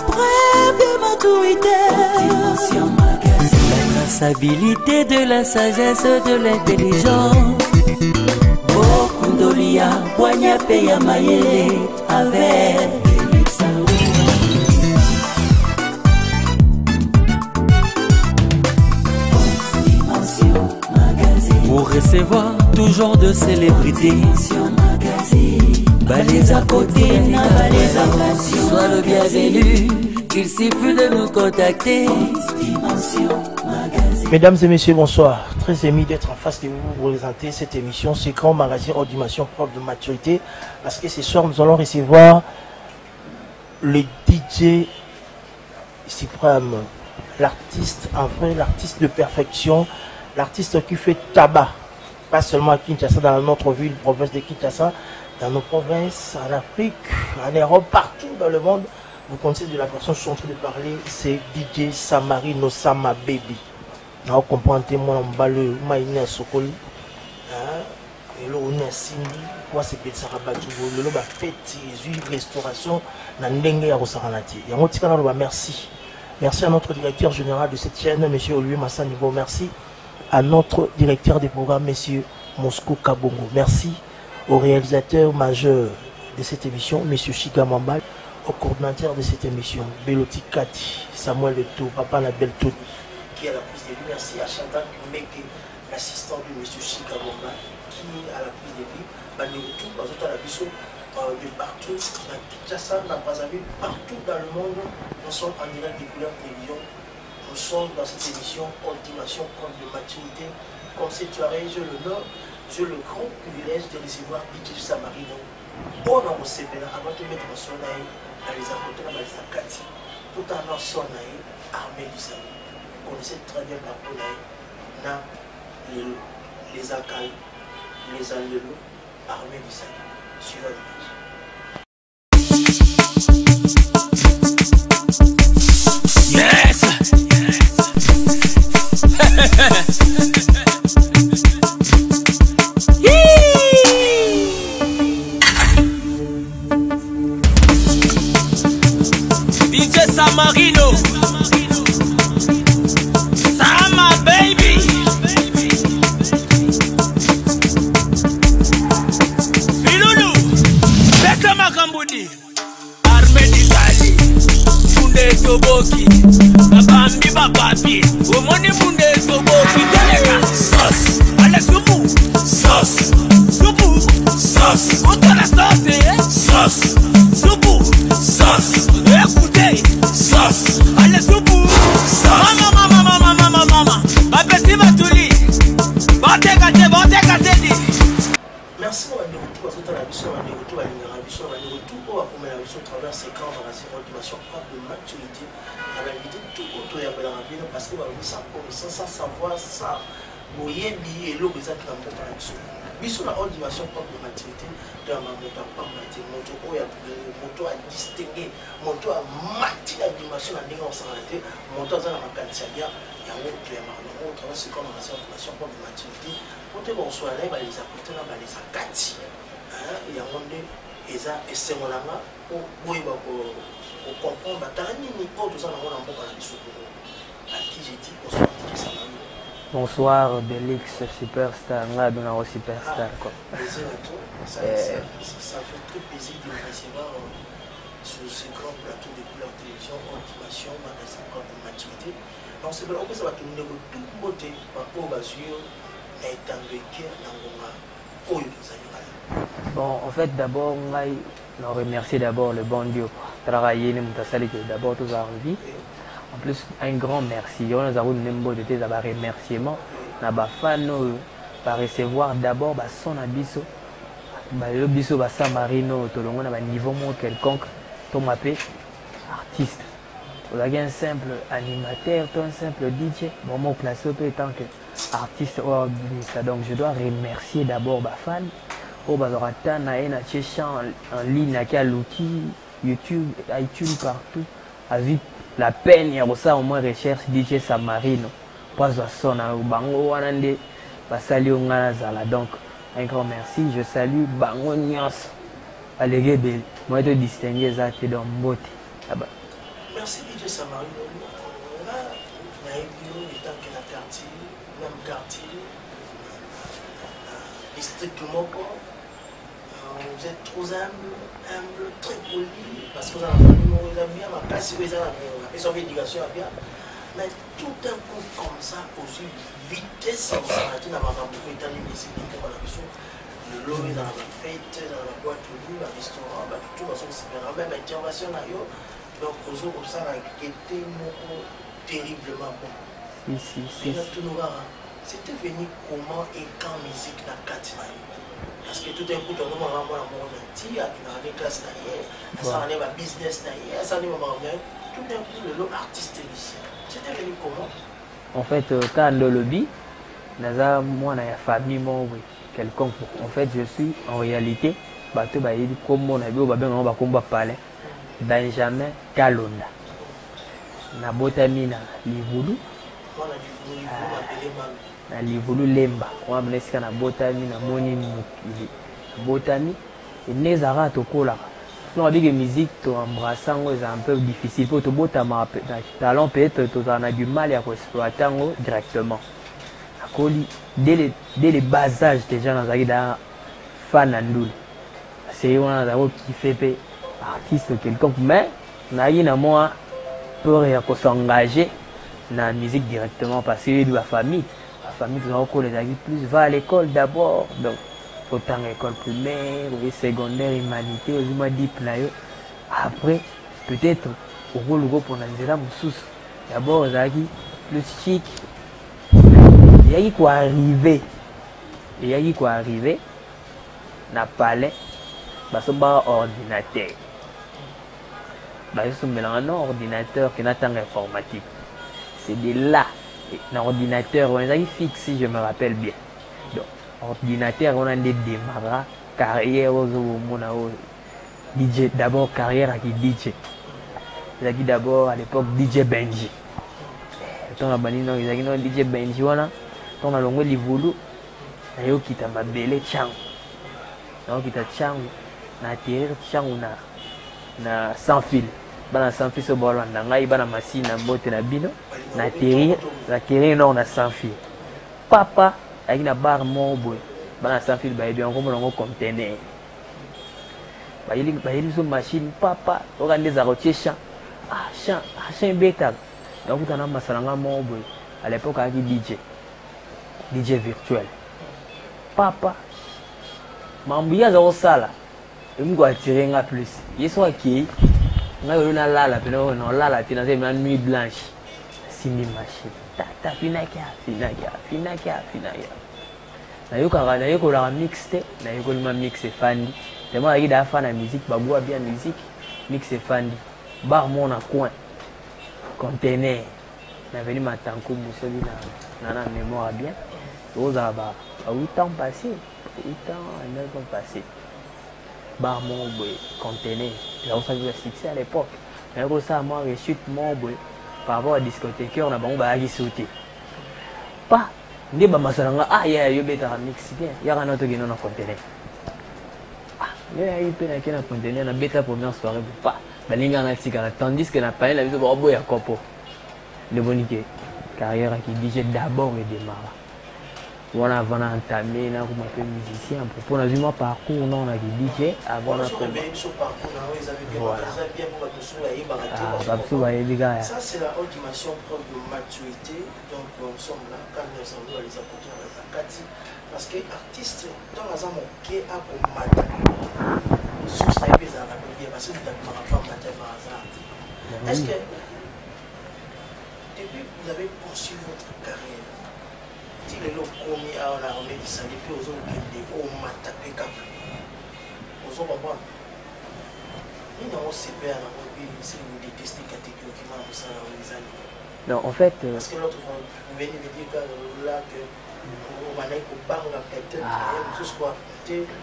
Bref et maturité. La traçabilité de la sagesse, de l'intelligence. Bokundolia, Poigna Peya Mayele, avec pour recevoir toujours de célébrités. Balais à côté, balais à passion. Sois le bienvenu, il suffit de nous contacter. Mesdames et messieurs, bonsoir. Très ému d'être en face de vous pour vous présenter cette émission, ce grand magazine hors dimension propre de maturité. Parce que ce soir, nous allons recevoir le DJ suprême, l'artiste en vrai, l'artiste de perfection, l'artiste qui fait tabac. Pas seulement à Kinshasa, dans notre ville, province de Kinshasa, dans nos provinces, en Afrique, en Europe, partout dans le monde. Vous connaissez de la personne que je suis en train de parler, c'est DJ Samarino Sama Baby. Vous comprenez, moi, je suis un Sokoli. Et là, on est à Sindi. Quoi, c'est que ça rabat tout le monde. Fête, restauration, merci. Merci à notre directeur général de cette chaîne, M. Olivier Massanibo. Merci à notre directeur des programmes, M. Mosco Kabongo. Merci au réalisateur majeur de cette émission, M. Chiga Mambal, au coordinateur de cette émission, Beloti Kati, Samuel Leto, Papa Nabel Tony, qui est à la prise de vie. Merci à Chantal Meke, l'assistant de M. Chiga Mambal, qui est à la prise de vie. De partout, dans Kinshasa, dans Brazzaville, partout dans le monde, nous sommes en direct des couleurs télévision. Nous sommes dans cette émission Ultimation Compte de maturité. Comme cette soirée, j'ai le grand privilège de recevoir DJ Samarino. Bon, on s'est bien avant de mettre son aïe dans les apôtres, dans les akati. Tout en avoir son aïe, armée du salut. Vous connaissez très bien par rapport à les akal, les allélos, armée du salut. Sur l'image. Yes! DJ Samarino Sama Baby Filulu Pesa Makambudi Armée d'Italie Munde Toboki Babambi Bababi Omoni Munde Toboki Telega Sauce Allez Soubou Sauce Soubou Sauce Autant la sauce Sauce Soubou Sauce Écoutez Sauce Allez Soubou Sauce Mama Bapeti Batuli Bote di. Merci pour le retour à toute la mission, le retour à l'innovation, le retour à la mission travers ces grands magazines d'animation propre de maturité. La réalité tout autour de la rapide parce que ça connaissance, ça savoir, ça voyez et l'eau des actes dans la mission. Mission la haute dimension propre de maturité dans ma moto pas maté, moto à distinguer, moto à mater la dimension à néant sans arrêter, moto à la macantia, il y a un autre on travaille sur comme dimension propre de maturité. Pour te bonsoir là, les apôtres là, les akati. Il y a un monde et ça et c'est mon ama pour comprendre batani ni autre ça dans mon amour dans la mission. À qui j'ai dit bonsoir DJ Samarino. Bonsoir Belix Superstar, là dans la Superstar quoi. Ça fait très plaisir de vous recevoir sur ce grand plateau de couleurs télévision, animation, magazine propre de maturité. Donc c'est vrai que ça va tourner tout beauté par rapport à sur et dans le cœur dans le bon, en fait, d'abord, on remercie d'abord le bon Dieu pour travailler, d'abord tous en vie. En plus, un grand merci. Nous avons des remerciements. Nous avons recevoir d'abord son abisso. Le biso Samarino, tout le monde a un niveau quelconque. Tout m'appelle artiste. Vous avez un simple animateur, un simple DJ. Bon, mon placé tant que artiste ou administrateur. Donc, je dois remercier d'abord ma fan. Au Bazorata, Naena, Tchéchan en ligne, à l'outil, YouTube, iTunes, partout. Avec la peine, il y a ça au moins recherche DJ Samarino. Pas à son, Bango, Wanande, Basali, Zala. Donc, un grand merci. Je salue Bango Nyos, Alégé moi te distinguer ça te dans beauté là-bas. Merci DJ Samari. Là, on a eu étant que la quartier, même quartier, district Moko. Vous êtes trop humble, très poli, parce que vous avez bien, ma place, vous avez éducation bien. Mais tout un coup comme ça, aussi, vitesse, on s'arrête dans ma bambou, étant les musiques, le lot est dans la fête, dans la boîte de nuit, le restaurant, tout va se faire. Même intervention, donc, aux autres, comme ça, qui était terriblement bon. C'était venu comment et quand musique dans la carte. Parce que tout d'un coup, on va avoir un entier, on a des classes derrière, ça a un business derrière, ça a un tout d'un coup, le lot artiste ici. C'était venu comment? En fait, quand le lobby, moi, on a une famille, quelconque. En fait, je suis en réalité, comme mon ami, on va parler, Benjamin Kalonda. Na botami na Livulu. Na Livulu Lemba. On a mené na botami na moni botami. Et nezara tokola. On a dit que musique to embrassant c'est un peu difficile pour te botama talent peut-être tu as du mal à exploiter directement. Akoli dès les bas âges déjà dans la fan andul. C'est on a qui fait artiste quelconque mais na moi pour s'engager dans la musique directement parce que la famille plus va à l'école d'abord donc autant l'école primaire ou secondaire humanité ou deep après peut-être au rôle pour Nanzela Moussous d'abord plus chic il y a quoi arriver na palais parce que ordinateur je suis un ordinateur qui n'a pas informatique. C'est de là, un ordinateur, on a fixe si je me rappelle bien. Donc, ordinateur, on a des démarrage, carrière, DJ, d'abord carrière avec DJ. J'ai dit d'abord à l'époque DJ Benji. On a banni DJ Benji, on a longué les voulous, on a quitté ma belle chang. On a quitté chang, on a atterri chang, na sans fil bana sans fil so bolo na ngai bana machine na mbote na bino na terrain non na sans fil papa avec na bar mobo bana sans fil ba bien comme longo conteneur ba yeli so machine papa ogande za rochesha champ beta donc tu as masalanga mobo à l'époque avec DJ virtuel papa mambuya za osala Mungu attirer nga plus. Yeso aki nga yona lala peno no lala tina c'est une nuit blanche. Simi machine. Ta finakia. Na yoko la mixte, na yoko ma mix fandi. Tellement il a fait la musique, baboua bien musique, mix fandi. Bar mon à coin. Conteneur. Na venu matanko musoli na mémoire bien. Oza ba 8 ans passés. 8 ans, 9 ans passés. Bar mon conteneur. Là où ça faisait succès à l'époque. Mais pour ça, moi, je suis mon par rapport à la discothèque, on a bon bah qui sauter. Pas. Ndi ba masalanga yo beta mix bien. Ya kana to gino na conteneur. Il peut na kena conteneur na beta première soirée pas. Balinga na tika tandis que na pas la biso ba boya kopo. De bonité. Carrière qui DJ d'abord et démarre. On a vraiment entamé là comme un musicien pour nous dire parcours non on a DJ avant la ça c'est la ultimation propre de maturité donc nous sommes là quand nous sommes les apporter à la parce que artiste dans la mon qui a pour matin sous ça et ça parce que pas matin par hasard est-ce que depuis que vous avez poursuivi votre carrière si les gens commis à l'armée qui s'en est aux autres qui ont matapé cap aux autres pas ils n'ont pas à la mobile si vous détestez catégoriquement ça dans les années non en fait parce que l'autre vous venez de dire que là que on va aller au bar la peut-être tout ce quoi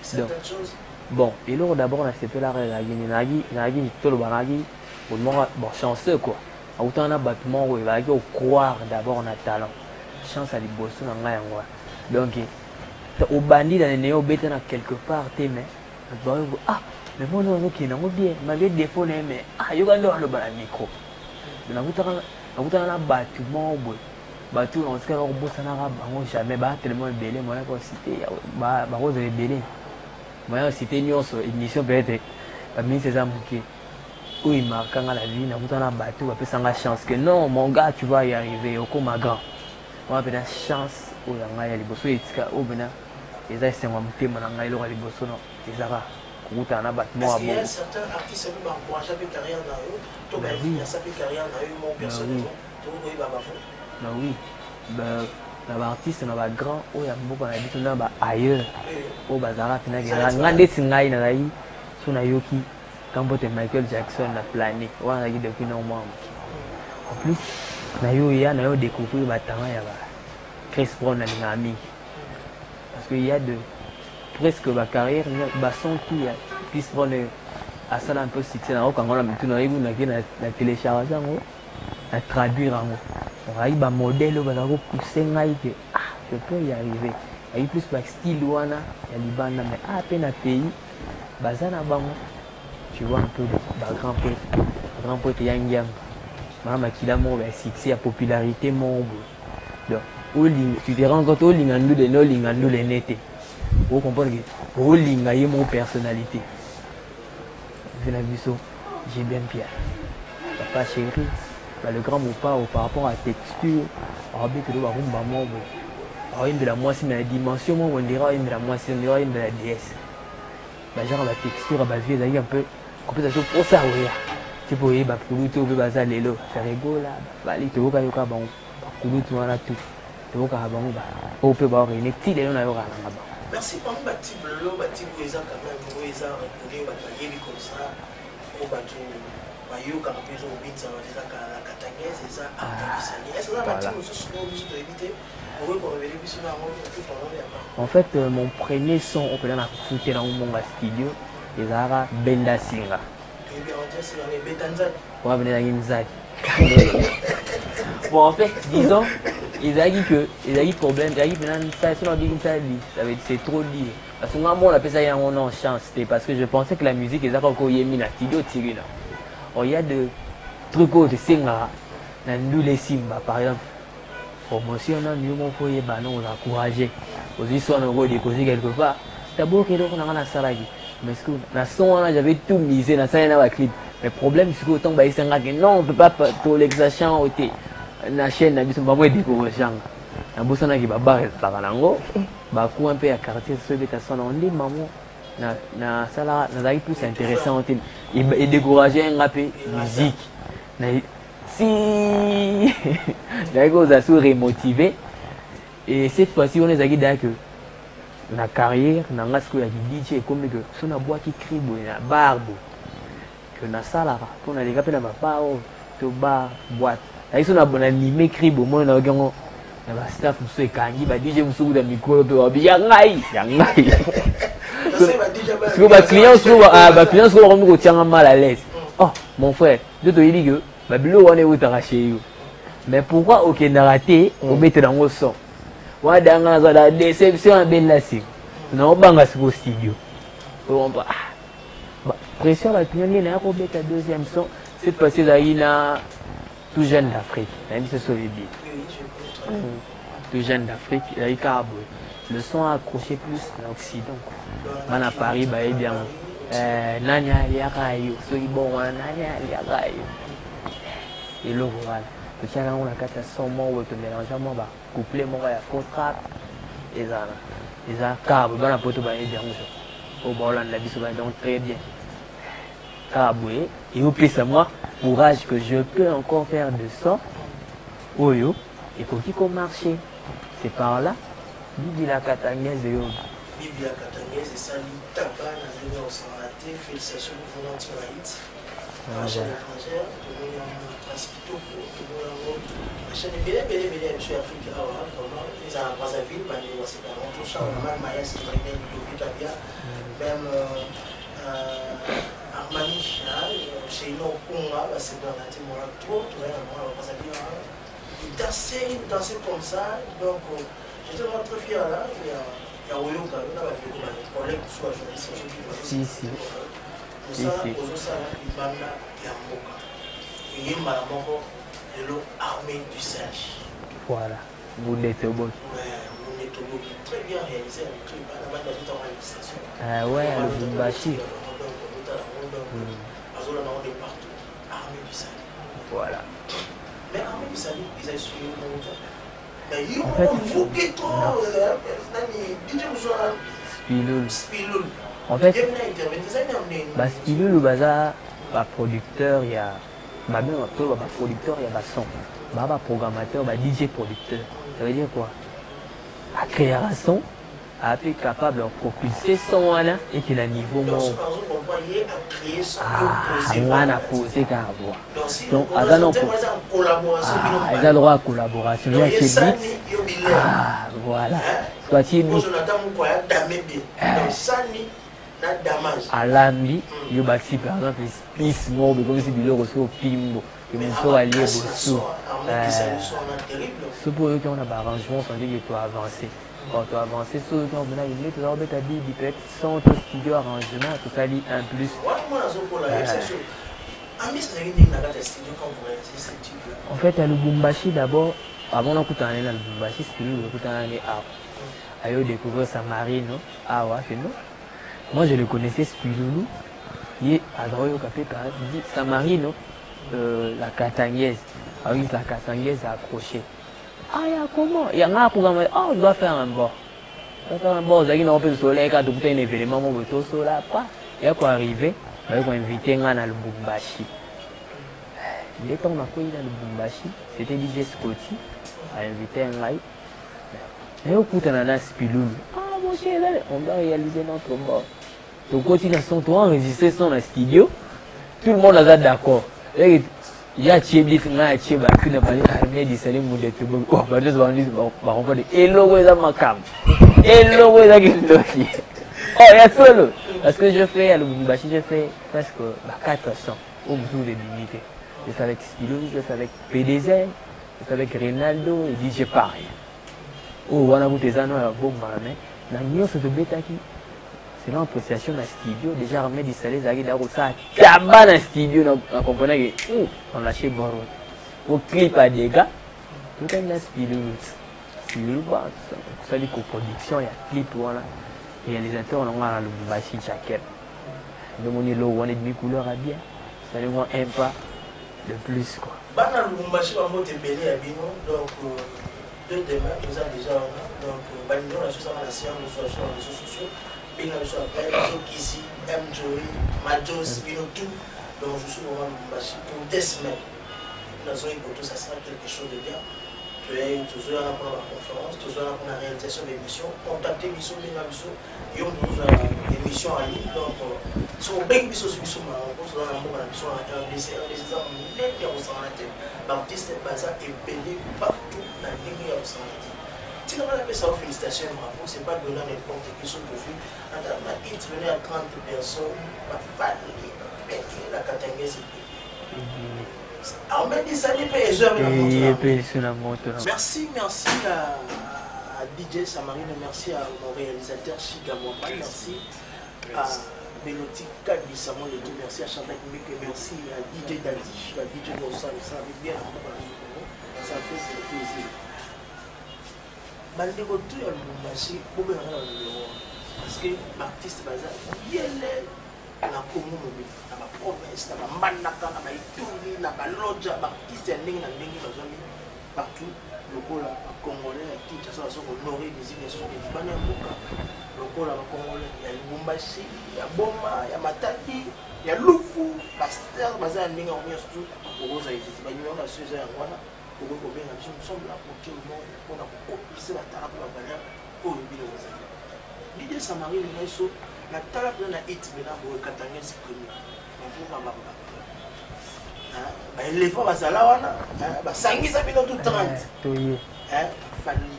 certaines choses bon et là d'abord on a fait la nagi tout le banagi pour moi bon chanceux quoi autant on a bâtiment où il va croire d'abord on a talent chance à l'ibossu na ngai yango donc au bandit dans les néo bêta na quelque part tes mais mais moi non qui n'a bien malgré défaut mais ah yo quand on le bala micro na kutana na bâtiment boy batu on se ko bossa na bango jamais ba tellement belé moi ko cité ba ko ze belé moi cité nyonso émission peut-être ba mi c'est ça muké où il marque dans la vie na kutana batu ba pesa nga chance que non mon gars tu vas y arriver au comme grand moi ben chance où ya nga ya liboso etika au bena eza sengo mutema na nga ilo ka liboso no ezaka kutana bâtiment à bon certains artistes qui m'encouragent avec carrière dans eux to ba vie ça fait carrière dans eux mon personnellement to ko ba ba bah oui, bah l'artiste n'a pas grand, ou y a beaucoup de gens qui sont ailleurs, ou bazara fina qui regardent singai na rai, sur na yoki, quand bote Michael Jackson na plané, ou on a dit depuis non moins. En plus, na yo découvert batama ya ba Chris Brown na l'ami, parce qu'il y a de presque ma carrière, bah son tout ya Chris Brown a ça un peu succès na quand on a mis tout na ibu na télécharger à traduire en haut. On a un modèle où on a poussé que je peux y arriver. Il y a plus de style où on a Liban, mais à peine à pays, bazana bango. Tu vois un peu de grand poète Yangyam. Maman qui a mon succès, la popularité mon donc tu te rends compte au lingandou de no lingandou les nete. Vous comprenez que au lingaye mon personnalité. J'ai bien Pierre. Papa chéri. Bah, le grand mot par rapport à la texture, une de la moitié de la dimension, on dirait une de la moitié, on dirait une de la déesse. Bah, genre la texture, bah, vie un peu compensation pour ça, oui. Tu peux y bah, pour l'outil, bah, ça, les lots, ça rigole là, bah, les taux, bah, bon, pour l'outil, on a tout. Tu vois, bah, on peut voir une petite, et on a eu là-bas. Merci, on va petit bleu, bah, petit boueza, quand même, boueza, reconnu, bah, comme ça, au bateau. En fait, mon premier son, on peut la foutre dans mon studio, c'est Benda Singa. On va venir dans une ZAD. Bon, en fait, disons, ils ont dit que, ils ont dit problème, ils ont dit que c'est trop dit. Parce que moi, on appelle ça en chance, parce que je pensais que la musique, ils ont encore mis la studio tiré là. Il y a des trucs de Singa, dans les Simba par exemple. Promotion, nous avons encouragé. Aussi, si on a déposé quelque part, d'abord, on a un salarié. Mais j'avais tout misé dans ça, clip. Mais le problème, c'est que non, on ne peut pas tout l'exagérer. La chaîne, on ne peut pas découvrir. On ne peut pas un peu à quartier, on dit, maman. Na sala na plus intéressant et décourager un rap musique si d'accord ça se remotiver et cette fois-ci on est à dire que la carrière na ngasiko ya DJ comme que son a bois qui crie na barbe que na sala pour na les gars na papa to bar boîte là ils sont abonnés animé crie bon moi na gango na ba staff muso ekangi ba DJ muso da micro to ya ngai parce que les clients sont mal à l'aise. Oh, mon frère, je te dis que mais pourquoi ok n'a raté on met dans le son. Ouais, dans la déception ben là c'est. Non, banga au studio. Pression la client il a robé ta deuxième son. Cette fois-ci là il a tout jeune d'Afrique. Même si c'est bien. Tout jeune d'Afrique, il a eu carbo. Le son a accroché plus à l'Occident. À Paris, bah, eh bien, Nanya Yarayo, ceux qui bon, Nanya Yarayo. Et le voilà. Le chien, on a 400 mots, on te mélange, on va coupler mon gars, il faut trap. Et ça, carbo, dans la poteau, bah, eh bien, au bord, on a vu ça, donc très bien. Carbo, et au plus à moi, courage que je peux encore faire de ça. Oh yo, et pour qui qu'on marche, c'est par là. Bibi la Katangnaise et autres. Bibi la Katangnaise et ça, tabac, on s'en a raté, félicitations pour volontiers à Haïti. La chaîne étrangère, tout le monde a transité pour tout le monde. La chaîne est belle, monsieur Afrique, ils ont pas à ville, mais c'est pas longtemps, ça, on a même Maya, c'est très bien, même Armani, chez nous, c'est dans la team, on a trop, tout le monde, on va pas à ville. Danser comme ça, donc. J'étais vraiment très fier là, il y a Oyoka, il y a un collègue qui soit journaliste. Si. Voilà, vous l'êtes au bout. Très bien réalisé avec le ah ouais, le Bumbashi. Voilà. Mais Armée du Salut, ils ont suivi le en fait, Spiloul. En fait, Spiloul, le bazar, producteur, il y a même producteur, il y a son. Programmateur, DJ producteur. Ça veut dire quoi? À créer un son, à être capable de propulser son là et qu'il a niveau mon. On a posé qu'à avoir. Donc, à la droit à collaboration. Voilà. Soit-il à l'ami, il y a par exemple Peace Mob, comme si il reçoit au Pimbo, que mon soeur allié au sous. Ce pour eux qui ont un arrangement, ça dit que tu as avancé. Quand tu as avancé, ceux qui ont mené une lettre, tu as dit peut-être sans ton studio arrangement, tu as dit un plus. En fait, à Lubumbashi d'abord, avant d'écouter un Lubumbashi, c'est lui qui écoutait un art. Il a découvert Samarino, moi je le connaissais Spiloulou, il est à droite au café, il dit Samarino, la Katangaise, avec la Katangaise accrochée. Ah, il y a comment? Il y a un programme, oh, il doit faire un bord. Il doit faire un bord, il y a un peu de soleil, quand tu as un événement, il y a quoi arriver, il y a quoi inviter un à Lubumbashi. Il est temps qu'on a Lubumbashi, c'était DJ Scotty, a invité un gars. Et au coup, on a Spiloulou. Ah, mon cher, on doit réaliser notre bord. Donc, quand il a son tour, enregistrer son studio, tout le monde est d'accord. Il y a Tchébli, il y a Tchébli, il y a Armée du Salim, il y a Tchébli, il y a Makam. Et le roi est Kindoki. Oh, il y a solo. Parce que je fais à Lubumbashi, je fais presque 400 au bout de l'unité. Je fais avec Spilo, je fais avec PDZ, je fais avec Ronaldo et DJ Paris. Oh, on a goûté ça, non, bon, mais la nuit, c'est de Betaki. C'est l'appréciation d'un studio. Déjà, Armée du Salé, ça a tabac dans studio. On comprenait que, on lâchait Boro. Au clip à des gars, tout est dans Spilo. Spilo, ça dit coproduction, il y a clip, voilà. Réalisateur, on a le Lubumbashi Chaket. Donc, on est là, on est demi-couleur à bien. Ça nous aime pas de plus, quoi. Bana Lubumbashi, on va te bénir à Bino, donc. Deux demain, nous avons déjà donc Banino, la chose à la science, nous sommes sur les réseaux sociaux, Bino, nous sommes après, nous Kisi, M-Joey, Majos, Bino, tout. Donc je suis vraiment pour des semaines. Nous avons pour tout ça sera quelque chose de bien. Tu es toujours là pour la conférence, toujours là pour la réalisation de l'émission. Contactez Bissot, Bino, Bissot, et on nous a l'émission en ligne. Donc, si on baigne Bissot, Bissot, on se donne un mot à la mission en RDC, RDC, on est bien au centre. L'artiste est basé et payé partout dans le pays au centre. Si on a fait ça, félicitations, bravo, c'est pas donner n'importe qui sont profils. On a venir à 30 personnes, ma famille, la Katangaise. Alors, même dit ça, il paye les heures. Merci à DJ Samarine, merci à mon réalisateur Chiga Mwamba, merci à Mélodie Kadissamon, merci à Chantal Mike, merci à DJ Dadi, à DJ Rossa, ça fait bien, ça fait plaisir. Malgré tout, il y a le Lubumbashi, parce que l'artiste bazar, il est la commune, dans ma promesse, dans ma manaka, dans ma ituri, dans ma loja, l'artiste est né dans le partout. Le Congolais qui sont honorés des initiations des Libanais, le Congolais, il y a Lubumbashi, il y a Boma, il y a Matadi, il y a Lufu, Pasteur, Bazar, il y a tout. Pour vous, il y a Suza, pour vous, nous sommes là pour tout le monde, pour la tara pour la valeur, pour le bilan. L'idée Samarine, la tara pour la hit, pour le Katangaise premier. Les femmes, ça là, ça y est, tout 30. Famille,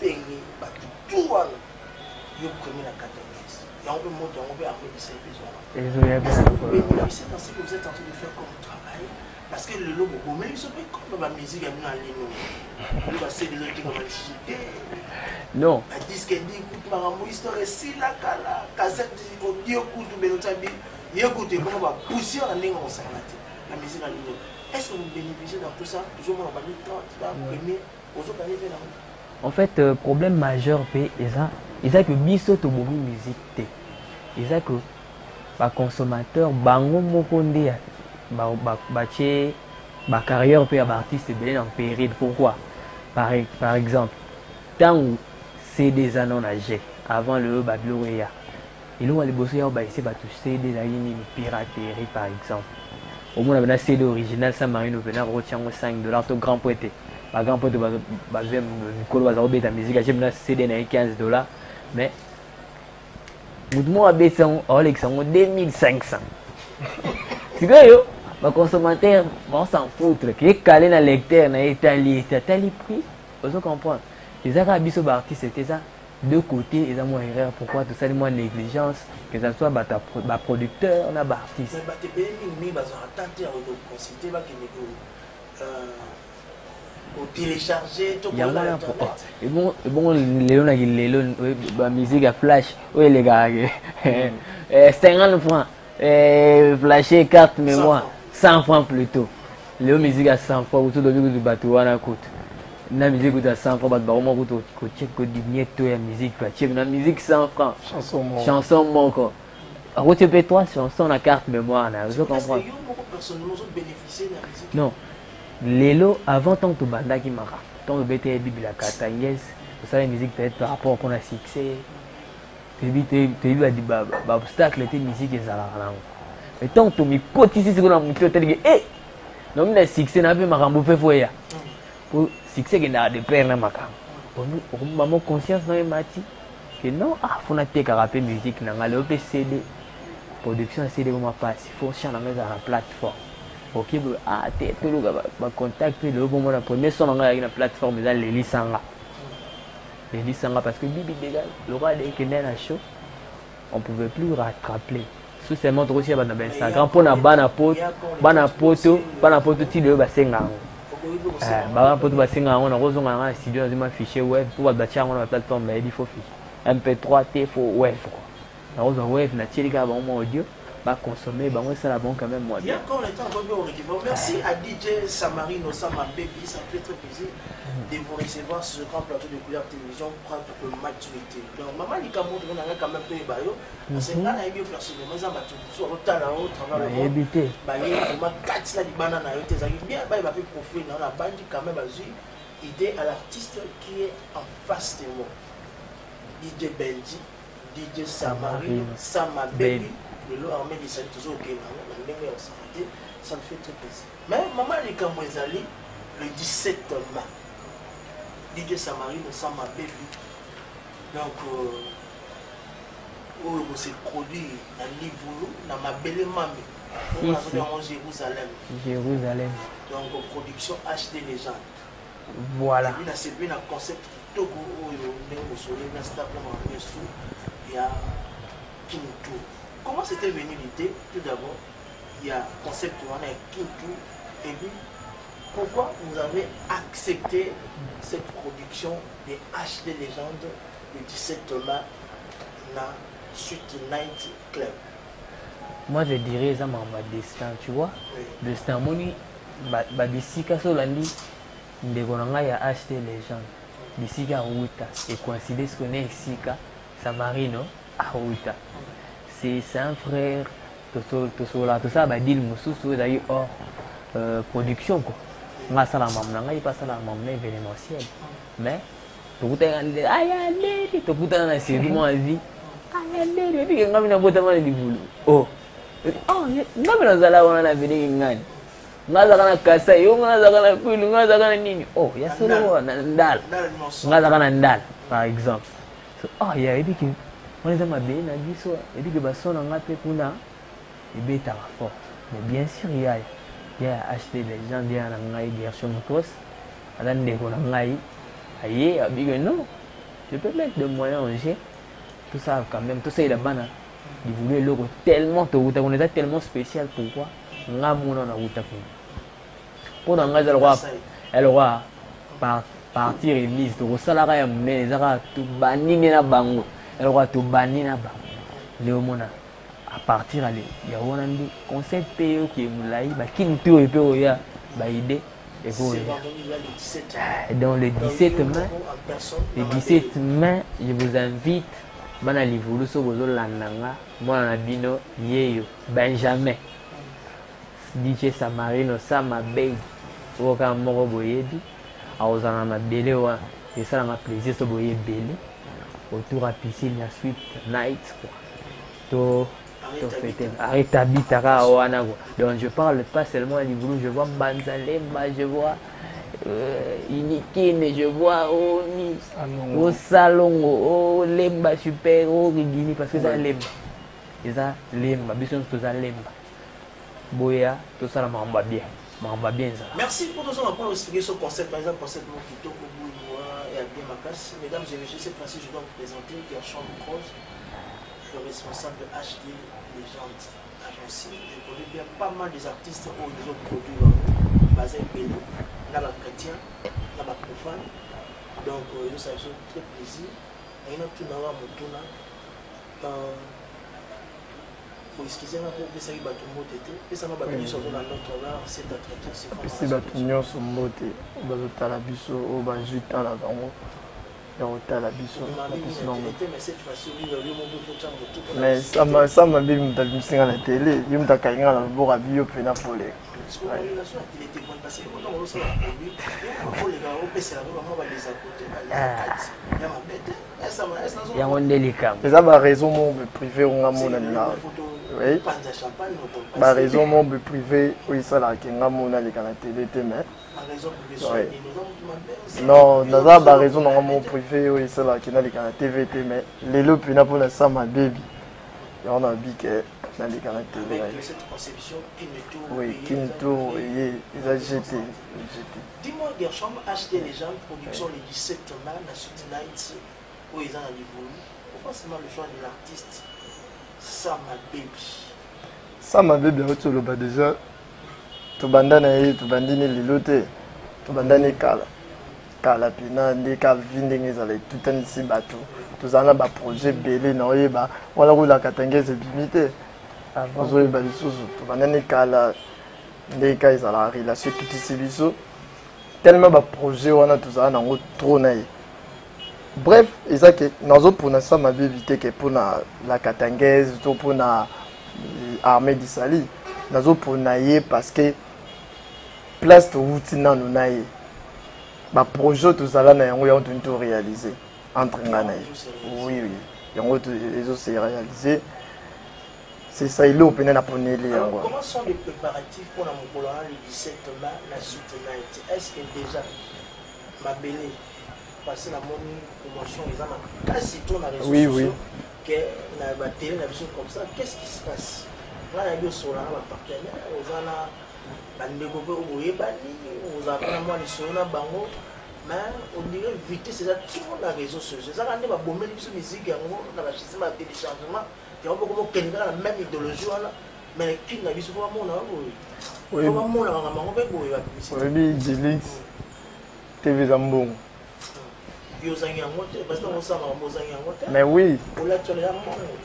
tout, il y a premier la Katangaise. Il y a un peu de monde, il y a un peu d'applaudissements. bénéficier dans ce que vous êtes en train de faire comme travail. Parce que le logo, mais il se fait comme la musique en ligne. Il va se déloger comme un chiquet. Non. Un disque dit, écoute, ma rambo, histoire ici, la cassette audio, écoute, Benotabi. Il écoute, comment on va pousser en ligne, on s'en la musique en ligne. Est-ce que vous bénéficiez dans tout ça? Toujours, on va dire, tu vas premier, aux autres années, en fait, problème majeur, c'est que biso to bomi musique te. C'est que les consommateurs, bango mokonde ba carrière pe artiste bien en péril. Pourquoi? Par exemple, tant CD anon âgé avant le Babylone, et là on a les bossés on va essayer de CD une piraterie par exemple. Au moins on a un CD original ça marine au venir retient $5 au grand poète. Par grand poète basé Nicolo Bazarobé ta musique j'ai un CD à $15 mais moi baissé en Alexandre 2500. C'est que yo les consommateurs vont s'en foutre qui est calé dans lecteur na Italie prix vous comprendre les arabes artistes c'était ça de côté ils ont moins erreur pourquoi tout ça moins négligence que ça soit ba producteur na ba artiste mais ba te payer mingi bazara tenter de consulter ba au télécharger tout pour la pourquoi et bon Léon ba musique à flash oui les gars 50 francs flasher carte mémoire 100 francs plutôt. Léo musique à 100 francs, autour de lui du bateau à la côte. La musique à 100 francs, bah au moins tu check que du nieto et musique, tu check la musique 100 francs. Chanson mon quoi. Alors tu payes 3 chansons à carte mémoire, là, je comprends. Non. Lélo avant tant que banda qui mara, tant que BT Bibi la Katangès, ça la musique peut-être par rapport qu'on a succès. Tu dis bah obstacle était musique et ça là. Et tant que tu cotises ici, tu as monté, tu as dit, eh, non, mais le succès n'a pas marqué, fait foyer. Pour succès qui n'a de père n'a marqué. Pour nous, maman conscience dans les mati, que non, faut n'a pas rapper musique, n'a pas le CD, production CD comment passe, il faut chanter dans la plateforme. Ok, t'es tout le gars, contact le bon la première son dans la plateforme, dans les licences parce que Bibi déjà, le roi des Kenya show, on pouvait plus rattraper. Sous ces montres aussi à Instagram pour na bana poto ti le basenga bana poto basenga on a rozonga na studio na fichier web pour batcha on la plateforme mais il faut fichier MP3 T faut web na rozo web na tilika ba audio ba consommer ba on ça la bon quand même moi bien quand on est en bon merci à DJ Samarino Sama Baby ça fait très plaisir de vous recevoir sur ce grand plateau de Couleur Télévision prendre de maturité. Donc maman il quand même peu bayo parce que là il y a personnellement ça maturité sur le temps là au travers le monde bah il y a vraiment 4 là di banana yo te zaki bien bah il va faire profil dans la bande quand même azui idée à l'artiste qui est en face de moi. DJ Benji, DJ Samarino Sama Baby le lot armé de ça toujours OK ça me fait très plaisir. Mais maman il quand moi le 17 mars DJ Samarino Sama Baby donc on s'est produit dans Livolo dans ma belle mamie on Jérusalem donc production HD Légende voilà c'est bien un concept qui Togo au soleil dans cette il y a Kintu. Comment c'était venu l'idée? Tout d'abord il y a concept on a Kintu et puis pourquoi vous avez accepté cette production des HD Légende le 17 mars dans Suite Night Club? Moi je dirais ça ma destin, tu vois. Oui. Destin moni d'ici qu'à Solandi de gonanga ya HD Légende d'ici qu'à Ruta et coïncider ce qu'on est ici qu'à Samarino à Ruta. C'est un frère tout ça bah dit mususu d'ailleurs hors production quoi. Nga sala mamna ngai pas sala mamna événementiel mais tukuta ngande aya ndeti tukuta na série moi vie aya ndeti puis ngami na bota mali libulu oh ngami na zala wana na vini ngani ngaza kana kasa yo ngaza kana kwilu ngaza kana nini oh ya solo na ndala ngaza kana ndala par exemple oh ya ebi ki on za mabe na biso ebi ke basona ngape kuna ebeta fort mais bien sûr il y a acheté des gens bien en aïe version cross à la négo en aïe aïe non je peux mettre des moyens en jeu tout ça quand même, tout ça il a bana. Il voulait le tellement on était tellement spécial, pourquoi? On a mon pour dans elle va partir église, tout ça là ya mais ça tout banni na bango. Elle va tout banni na bango. Léomona à partir aller il y a un conseil PO qui est moulai ba kinto et PO ya ba idée et pour dans le 17 mai le 17 mai je vous invite bana livulu so bozo landanga mwana bino yeyo Benjamin DJ Samarino Sama Bey oka moko boyebi aozana na bele wa ça m'a plaisir so boye bele autour à piscine la suite night quoi to rétabli Tara wana quoi. Donc je parle pas seulement à Livulu, je vois Banzalemba, je vois Inikine, je vois au salon, au Lemba super, au Rigini, parce que ça Lemba. Et ça Lemba, bien sûr tout ça Lemba. Boya, tout ça m'a bien. M'a bien ça. Merci pour nous avoir expliqué ce concept, par exemple, concept Mokito, Koubou, et à bien ma place. Mesdames et messieurs, cette fois-ci, je dois vous présenter Gershom Rose, le responsable de HD Légende Agency. Je connais bien pas mal des artistes au niveau produit basé Bénin, là bas chrétien, là bas profane. Donc nous ça fait très plaisir. Et nous tout n'avons pas pour excusez-moi pour que ça y batte mot tété. Et ça m'a battu sur notre là c'est à traiter c'est battu sur mot tété. Bazota la biso au bajuta la bango. Mais ça m'a bien mis à la télé, il m'a dit la bourre à bio pena pour les. Il y a un délicat. C'est ça ma raison mon privé on a mon ami. Oui. Ma raison mon privé oui ça là qui a mon ami à la télé mais. Non, nous avons raison dans mon privé, oui, c'est là qui n'a pas la TVT, mais les loups, il n'a pas ça, ma baby. Et on a dit que dans les canaux TV. Oui, Kinto, ils ont jeté. Dis-moi, Gershom, acheter les gens, production les 17 mai, la Suite Night, où ils ont un niveau. Pourquoi seulement le choix de l'artiste Sama Baby? Sama Baby, tu le bas déjà. Tu bandana, tu bandines les lotés. Tu bandane kala pina ndi ka vinding ezala tout un si bateau tous en ba projet belé na oyeba wala kula katangeze bimité ozoye ba lisusu tu bandane kala ndi ka ezala relation kitisi biso tellement ba projet wana tous en ngo trop na ye bref eza que nazo pona ça ma éviter que pona la katangeze to pona armée d'Isali nazo pona ye parce que place de route na naye ba projet tout ça là na yango ya tout réaliser entre ngana oui yango ils se réaliser c'est ça il est open na poneli yango. Comment sont les préparatifs pour la Mokoloa le 17 mai la Suite Night? Est-ce que déjà ma belle passer la monnaie promotion ils ont quasi tout na réseaux sociaux que na ba télé na biso comme ça qu'est-ce qui se passe là il y a sur là ba partenaire aux ana bandeko pe oyebani ozapana mwa lisolo na bango mais on dirait vite c'est ça tout na réseaux sociaux ça quand ba bomeli biso musique yango na ba système de téléchargement il y a beaucoup de la même idéologie là mais qui na biso pas mona oui pas mona na bango pe boye ba publicité oui Delix TV Zambon mais oui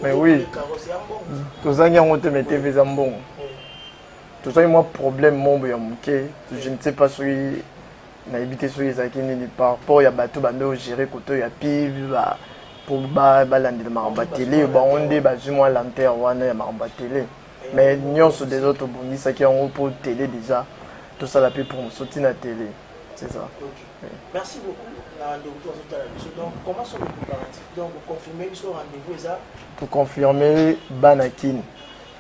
mais oui tozangi yango te mais TV Zambon tout ça moi problème mon je ne sais pas si na habité sur les akini par rapport ya bateau bando gérer côté ya pib pour balandi de maramba télé ba onde ba du moins lanterne wana ya maramba télé mais nyonso des autres bondi ça qui en pour télé déjà tout ça la paix pour me sortir la télé c'est ça. Merci beaucoup. Donc comment sont les préparatifs donc pour confirmer ce rendez-vous ça pour confirmer banakin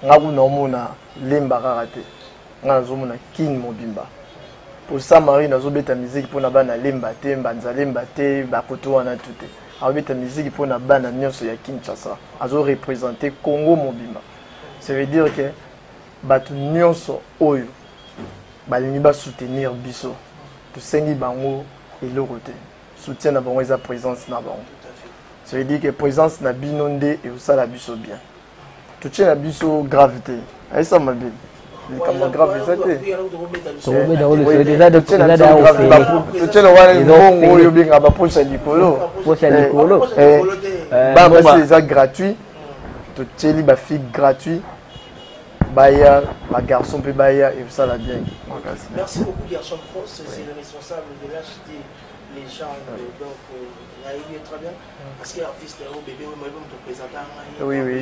ngaku nomona lemba karate ngazo mona kin mobimba pour ça Marie nazo beta musique pour na bana lemba te mbanza lemba te bakoto wana tout a beta musique pour na bana nyonso ya Kinshasa azo représenter Congo mobimba ça veut dire que batu nyonso oyo balingi ba soutenir biso to sengi bango eloko te soutien na bango eza présence na bango ça veut dire que présence na binonde et ça la biso bien tout tient la biso gravité et ça ma bien comme grave ça te to be da wolo so déjà de tient la da o tout tient le wana bon oyo binga ba pocha likolo pocha likolo ba ba c'est gratuit tout tient ba fille gratuit Baya, ma garçon peut Baya et ça la bien. Merci beaucoup Garçon Pro, c'est le responsable de l'acheter les gens donc il est très bien parce que l'artiste est au bébé moi je te présenter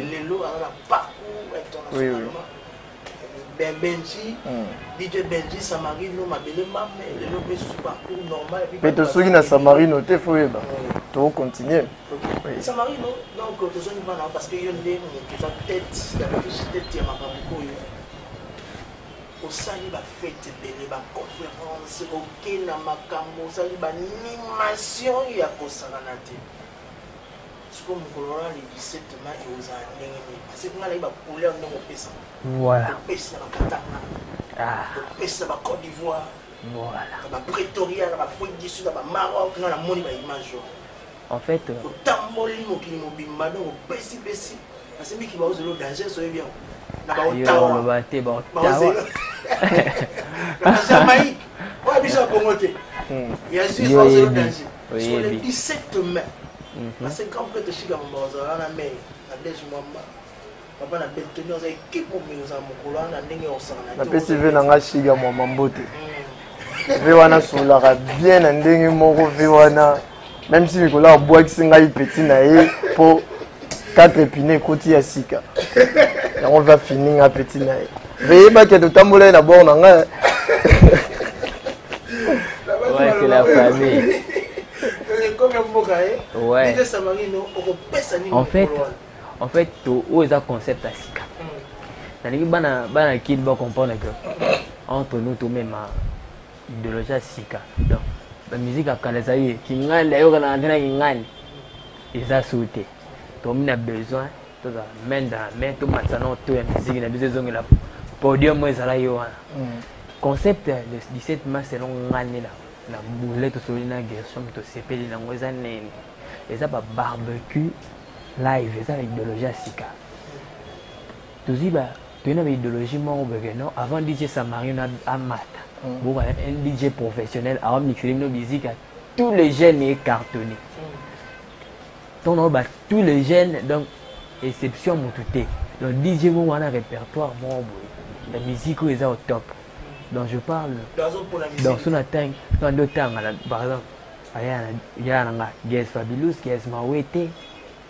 les lots à la parcours internationalement. Ben Benji, DJ Benji Samarino m'a belé mam les lots sur parcours normal et puis mais tout ceux qui na Samarino te faut ba. Tu continuer. Samarino donc tout ça nous va parce que il y a une tête la fiche tête ya makambo yo. Au sali ba fête belé ba conférence OK na makambo sali ba animation ya kosala te. Comme Colorado le 17 mai aux années parce que là il va couler en nos pesa. Voilà. Pesa na Katanga. Pesa na Côte d'Ivoire. Voilà. Na Pretoria, na Afrique du Sud, na Maroc, na la moni ba image. En fait, au tamboli mokili mobimba donc pesi parce que qui va aux danger so bien. Na ba otawa. Ba te ba otawa. Na Jamaïque. Ouais bisa Congoté. Il y a juste aux danger. Sur le 17 mai. Parce que quand on peut te chier à mon bazar, on a mis la dèche maman. Papa n'a pas tenu aux équipes pour nous à mon colon, on a n'engagé au sang. La PCV n'a chier à mon mambote. Véwana solara bien n'engagé mon véwana. Même si Nicolas boit que c'est un petit naïe pour 4 épineux côté à Sika. Et on va finir un petit naïe. Veillez pas que tout tamboulé d'abord n'engagé. Ouais, c'est la famille. Ouais. En fait, tout est un concept à Sika. C'est-à-dire que qui doit comprendre que entre nous tout même idéologie à Sika. Donc la musique à Kanazaï qui gagne d'ailleurs quand on entend qui gagne ils a sauté. Tout le monde a besoin tout ça main dans main tout maintenant tout la musique la besoin de la podium moi ça là yo. Concept le 17 mars c'est long gagne là. La boulette sur une guérison to sepeli na ngoza nene eza ba barbecue live eza idéologie à Sika tuzi ba tuna ba idéologie mo non avant DJ Samarino à Mata bon un DJ professionnel a mixé nos musique à tous les jeunes et cartonné ton ba tous les jeunes donc exception mon touté donc DJ mo wana répertoire mo la musique est au top. Donc je parle dans son atteint dans deux temps par exemple il y a Guess Fabulous Guess Mawete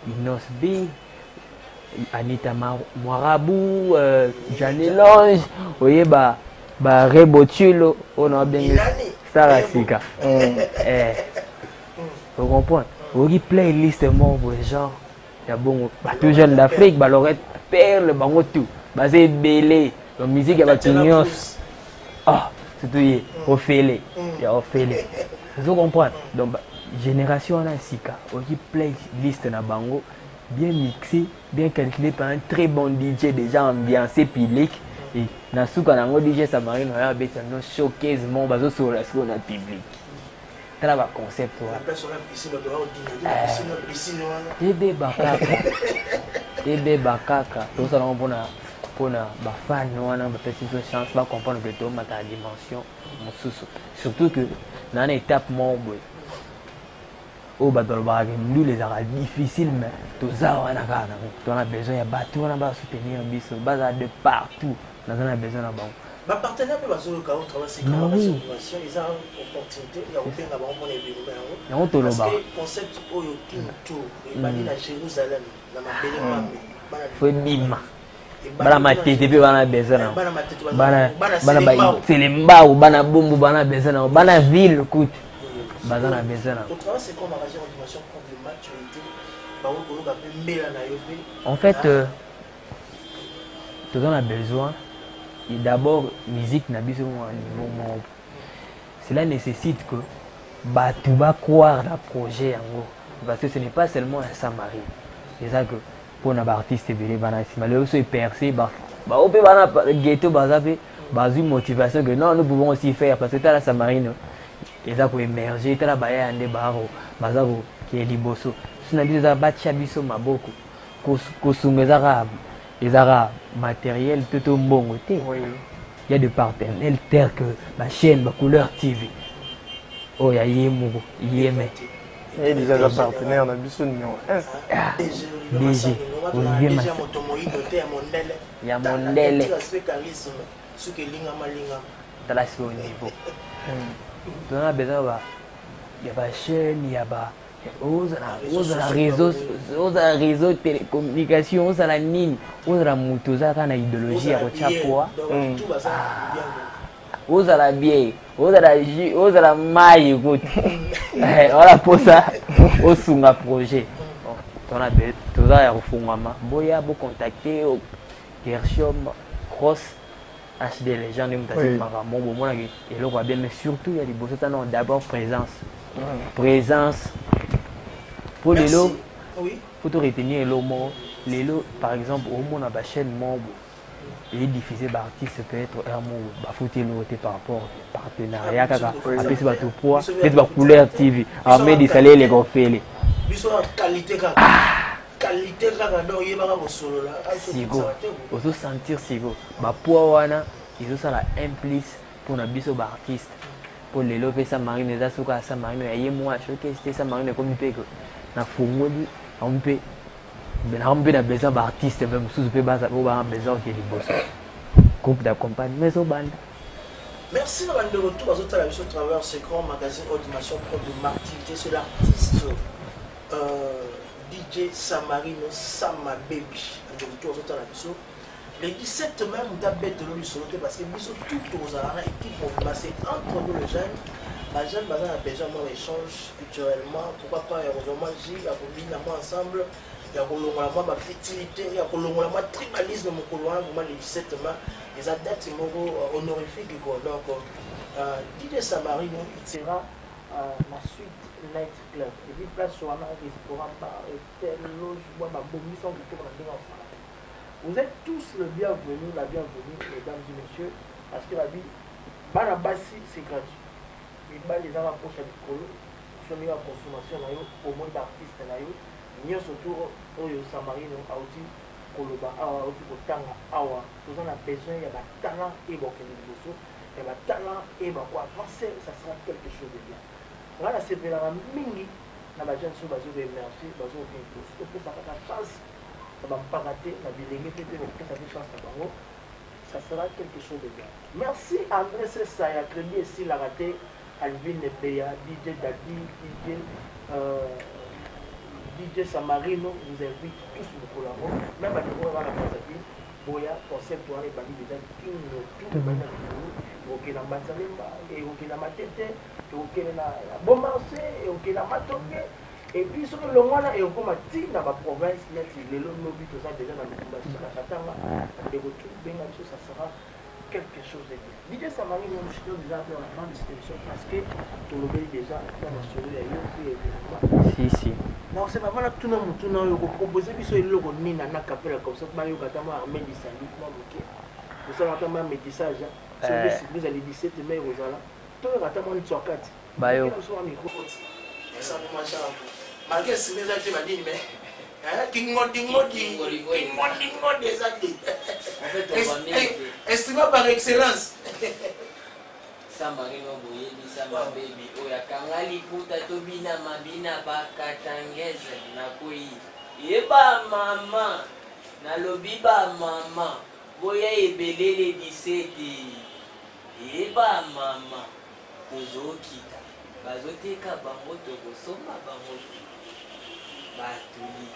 Inos B Anita Moirabou Jeanne Lange voyez bah Rebotulo on a bien Sarah Sika vous comprenez vous playlist membre genre il y a bon tout jeune d'Afrique bah Lorette Perle bango tout basé belé la musique va tenir. Ah, c'est tout y au félé, il y a au félé. Vous comprenez? Donc génération à Sika, aussi playlist na bango, bien mixé, bien calculé par un très bon DJ déjà ambiancé public et na souka nango DJ Samarino ya beta no showcase mon bazo sur la scène public. Travail concept la personne ici le piscine Ebe bakaka, tout ça on pour na ba fan wana ba petite chance va comprendre que tout mata dimension surtout que dans une étape membre au ba dolba nous les arabes difficile mais tout ça wana kana on a besoin ya bateau on va soutenir biso baza de partout dans on a besoin na bango ba partenaire pe bazo ka travailler c'est comment la situation ils ont opportunité ya openga ba on événement yango to loba concept oyo kinto et bani na Jérusalem na mabele mambe faut bima bana matete pe bana bezana bana ba felemba ou bana bombu bana bezana bana ville coûte bazana bezana. En fait tout on a besoin et d'abord musique na biso au niveau monde. Cela nécessite que tu vas croire dans projet yango parce que ce n'est pas seulement un Samarie. C'est ça que pour un artiste belé bana sima le aussi percer ba on peut bana ghetto bazape bazu motivation que non nous pouvons aussi faire parce que tu la Samarino et ça pour émerger tu la baya ande baro bazako qui est liboso na biso ezaka batia biso maboko kosunga ezaka matériel to mbongo te. Il y a des partenaires tels que ma chaîne, ma couleur TV. Oh, il y a Yemoko, Yeme. Il y a déjà un partenaire, on a vu ce numéro 1. DG, Olivier Massa. Il y a Mondele. Dans la au niveau. On a besoin il y a ma chaîne, il y a aux réseaux de télécommunications, aux la mine, aux la motoza quand idéologie à Rochapoa, aux la bière, aux la maille, voilà pour ça, au sunga projet. On a tout ça à refondement. Boya vous contacter au Gershom Cross HD les gens de Maramon, et le roi bien, mais surtout il y a des beaux d'abord présence. Pour les lots, il faut retenir les lots. Les lots, par exemple, au monde à la chaîne, il est diffusé par artiste peut-être un mot, il faut par rapport au partenariat. Après, c'est tout poids, c'est la couleur TV. Après, il fallait les refaire. Qualité, Sigo, aussi sentir Sigo. Poids, il faut ça un plus pour un biso artiste. Pour les lots, ça marine, les assocs, ça marine, il y a moi, je sais que ça marine comme il na fongoli on peut besoin d'artistes même sous peut besoin que les boss groupe d'accompagnement mais au bande. Merci de retour à travers ce grand magazine Ordination Pro de Martivité sur l'artiste DJ Samarino Sama Baby de retour à la mission le 17 mai on a bête de l'autre parce que nous sommes tous aux équipes vont passer entre nous les jeunes. Les jeunes a besoin d'échange culturellement, pourquoi pas, il y a des magie, il y a des ensemble, il y a des fertilité, il y a des tribalisme, vraiment le 17 mai, les dates honorifiques. Donc, DJ Samarino, il sera la suite Night Club. Et puis, place sur un restaurant, tel loge, vous êtes tous le bienvenu, la bienvenue, mesdames et messieurs, parce que la vie, Banabassi, c'est gratuit. Les balles les approches à l'école, sur la consommation, au moins d'artistes, nous surtout au Samarino, à Oti, Koloba, à Oti, Kotanga, Awa, nous avons besoin, il y a des talents et des il y a des talents et des avancer, ça sera quelque chose de bien. Voilà, c'est bien la mingi, dans la jeune sur la zone de merci, la zone de plus, pour ça, la chance. Ça ne va pas rater, la bilingue, ça sera quelque chose de bien. Merci André Sessaya, crédit ici la raté, Alvin Nepeya, DJ Dadi, DJ Samarino, vous invite tous nous collaborer. Même à l'époque, on va la passer, Boya, concept, on va les baliser déjà, tout le monde, ok, la Matsalimba, et ok, la Matete, ok, la Bon Marché, et ok, la Matoke. Et puis sur le mois là et on commence dans la province là les lobbies tout ça déjà dans le combat sur la Katanga et retour bien ça sera quelque chose de bien. L'idée ça m'a mis mon chien déjà dans la grande distribution parce que pour le pays déjà dans la série il y a eu si non c'est pas voilà tout le monde tout le monde proposer puis sur le logo ni nana capella comme ça mario katama armée du salut moi ok vous savez quand même métissage sur les 17 mai aux là tout le katama ni sur 4 bayo ça vous marche malgré ce que j'ai dit mais estimé par excellence Samarino Boyebi Sama Baby Oya Kangali Puta Tobina Mabina Bakatangeze Nakui Yeba mama Nalobi ba mama Boya ebelele 17 Yeba mama Kozokita Bazoteka bangoto kosoma bangoto Batuli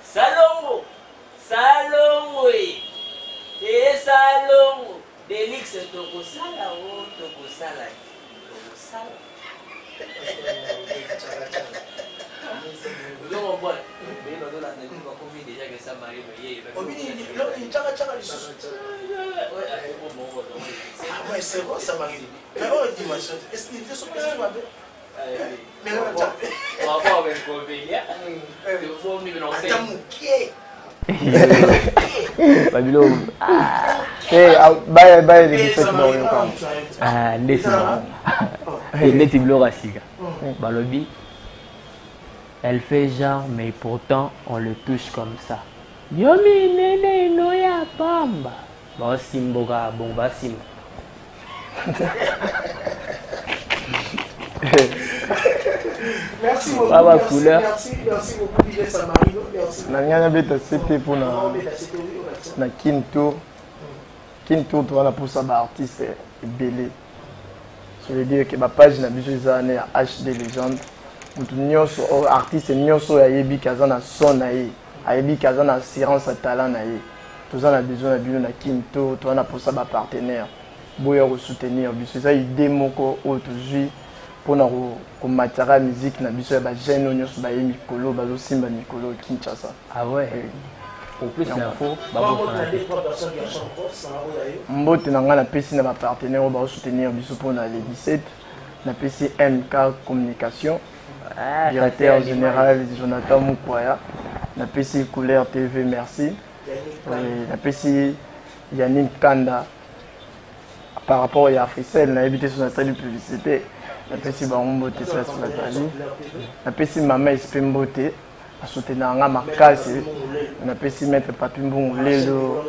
Salongo Salongo Salongo Delix tokosala o tokosala tokosala non bon mais non la n'est pas comme déjà que ça m'arrive hier il tchaka tchaka ouais c'est bon ça m'arrive mais oh dimanche est-ce qu'il te sont pas mais là on va voir avec Corbélia il faut me lancer Babilo bye les 17 mois laisse-moi laisse-moi rasiga balobi Elle fait genre, mais pourtant, on le touche comme ça. Yomi nene no ya pamba. Bon, simboga, bon, va sim. Merci beaucoup. Merci beaucoup, DJ Samarino. Merci. Nangana beta c'était pour na Kintour. Kintour, tu vas pour ça, artiste belé. Je veux dire que ma page n'a besoin d'années à HD Legend. Pour artiste, nyonso ya yebi kazana son na ye. Ayebi kazana assurance talent na ye. Tout ça a besoin de na Kintour, tu vas pour ça, partenaire. Boya soutenir. C'est ça, idée moko aujourd'hui. Pour na matériel musique na biso ba jeune nyonso ba yemi kolo ba zo simba mikolo Kinshasa. Ah ouais. Pour plus d'infos, mbote na nga na pesi na ba partenaire ba soutenir biso pour na les 17 na pesi MK communication. Directeur général Jonathan Mukwaya. Na pesi Couleur TV merci. Na pesi Yannick Kanda. Par rapport à Africell, on a évité son atelier de publicité. On a fait Barombote, on a fait Maman Espembote, à soutenir ma casse. On a fait Maître Papimbon, Lélo.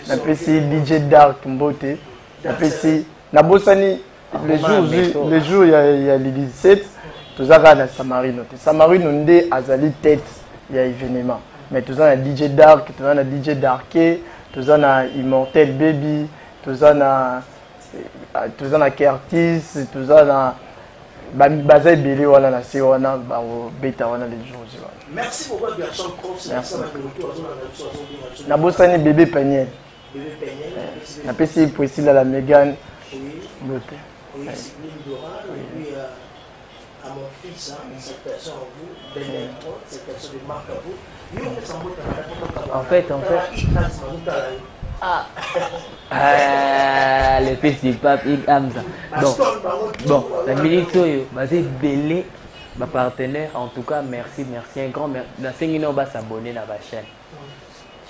On a fait DJ Dark Mbote. On a fait Nabosani, les jours il y a les 17, tout ça à Samarino. Samarino, on est à Zali tête, il y a événement. Mais tout ça à DJ Dark, tout ça à DJ Darké. Tout ça na Immortel Baby, tout ça na Kertis, tout ça na Bazai Belé wana na se wana ba beta wana les jours. Merci beaucoup Gerson Cross. Merci. Na bosani bébé Paniel. Bébé Paniel. Na pesi Priscilla la Megan. Oui. Beauté. Oui, c'est Dora et puis à mon fils, cette personne à vous, Belle cette personne de marque à vous. En fait. Le fils du pape, il aime ça. Bon, la minute, c'est belé, ma partenaire. En tout cas, merci, un grand merci. La Sengino va s'abonner à ma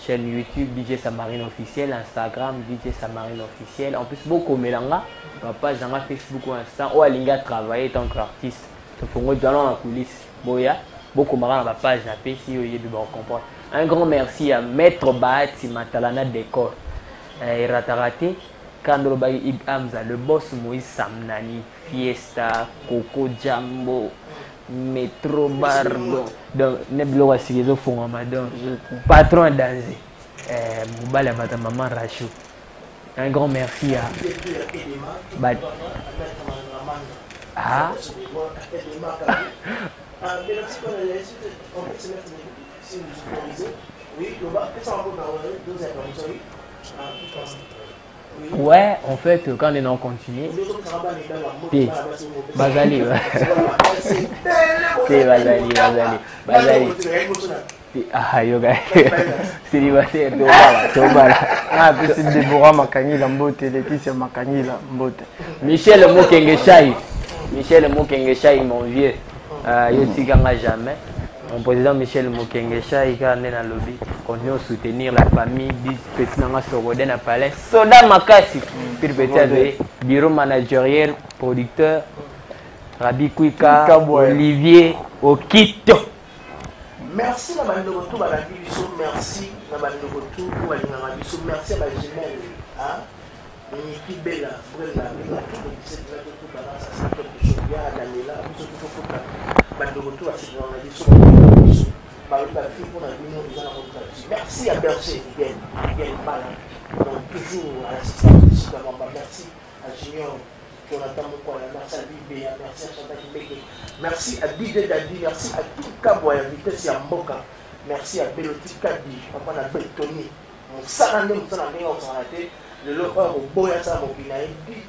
chaîne YouTube, DJ Samarine officiel, Instagram, DJ Samarine officiel. En plus, beaucoup mélanga, ma page dans Facebook ou Insta, où Alinga travaille tant qu'artiste. Il faut que dans la coulisse, boya. Beaucoup marrant dans ma page, un grand merci à Maître Bahati Matalana Décor. Et Ratarate, Kandro Bayi Ig Hamza, le boss Moïse Samnani, Fiesta, Coco Jambo, Metro Bardo, Neblo Wasigezo Fongamadon, Patron Danzé, Moubala Bata Maman Rachou. Un grand merci à Ah ouais, en fait, quand on est en continu, Bazali, ah, yoga, célibataire, Tobala. Ah, c'est Déborah Makanila Mbote, Laetitia Makanila Mbote. Michel Mokengeshai, mon vieux. Yotiganga jamais. Mon président Michel Mokengeshai, il a dans le lobby. Continue à soutenir la famille du président Sorodin à Palais. Soda Makasi, bureau managériel, producteur, Rabi Kouika, Olivier Okito. Merci à la retour à la Bibiso, merci à la retour à la Bibiso, merci à la Gemelle, Niki Bella, Brenda, tout le 17 retour à la Sainte Sophia, Daniela, de retour à cette journaliste, merci à Berger, bien malin, donc toujours à l'assistance de Mamba, merci à Junior, Jonathan Mokola, merci à Bibé, merci à Chantal Kibeke, merci à DJ Dadi, merci à tout Kaboya, Vitesse à Mboka, merci à Beloti Kadi, Papa na Betoni, mon salade, on s'en a été. Le locaux au boya ça mon binaï dit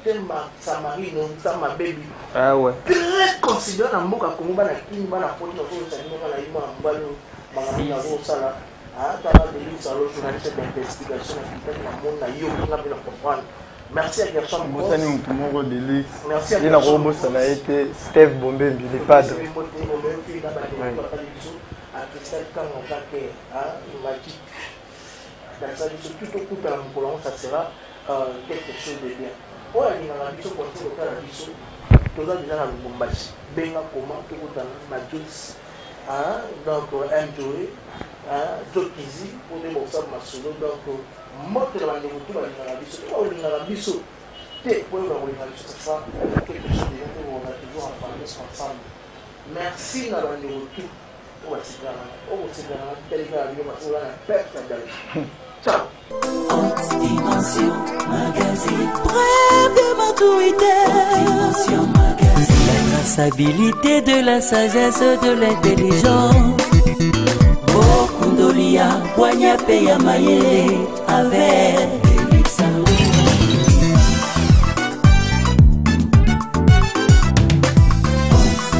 Samarino sama baby ah ouais très considéré na mboka Kongo na kini bana poti na ko sa ninga na ima mbalo mangana ko sala tala de lui salo journaliste d'investigation na mona yo nga bila comprendre merci à Gerson Bosani Mutumoro Delix merci à Dina Robo ça a été Steve Bombe le padre à Christelle Kang en tant que magique dans ça tout au coup dans mon ça sera quelque chose de bien. Oh, il y a un biseau pour le cas d'un biseau. toza déjà na Lubumbashi benga comment tokutana na Joyce donc enjoy Jokizi pour des morceaux masolo donc moto la bandeko tout balingaka biso to balingaka biso te po balingaka biso ça quelque chose de on a toujours ensemble ensemble merci na bandeko tout o batikana teleka bio masolo na perte d'aller ciao. Haute Dimension Magazine. Bref de maturité. Haute Dimension Magazine. La traçabilité de la sagesse, de l'intelligence. Bokundolia, Wanyapé Yamayele, avec Haute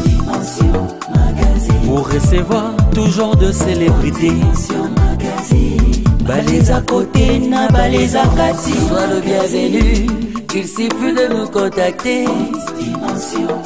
Dimension Magazine. Pour recevoir tout genre de célébrités. Haute Dimension Magazine. Balez à côté, na balez à Kati. Sois le bienvenu, il suffit de nous contacter. Haute Dimension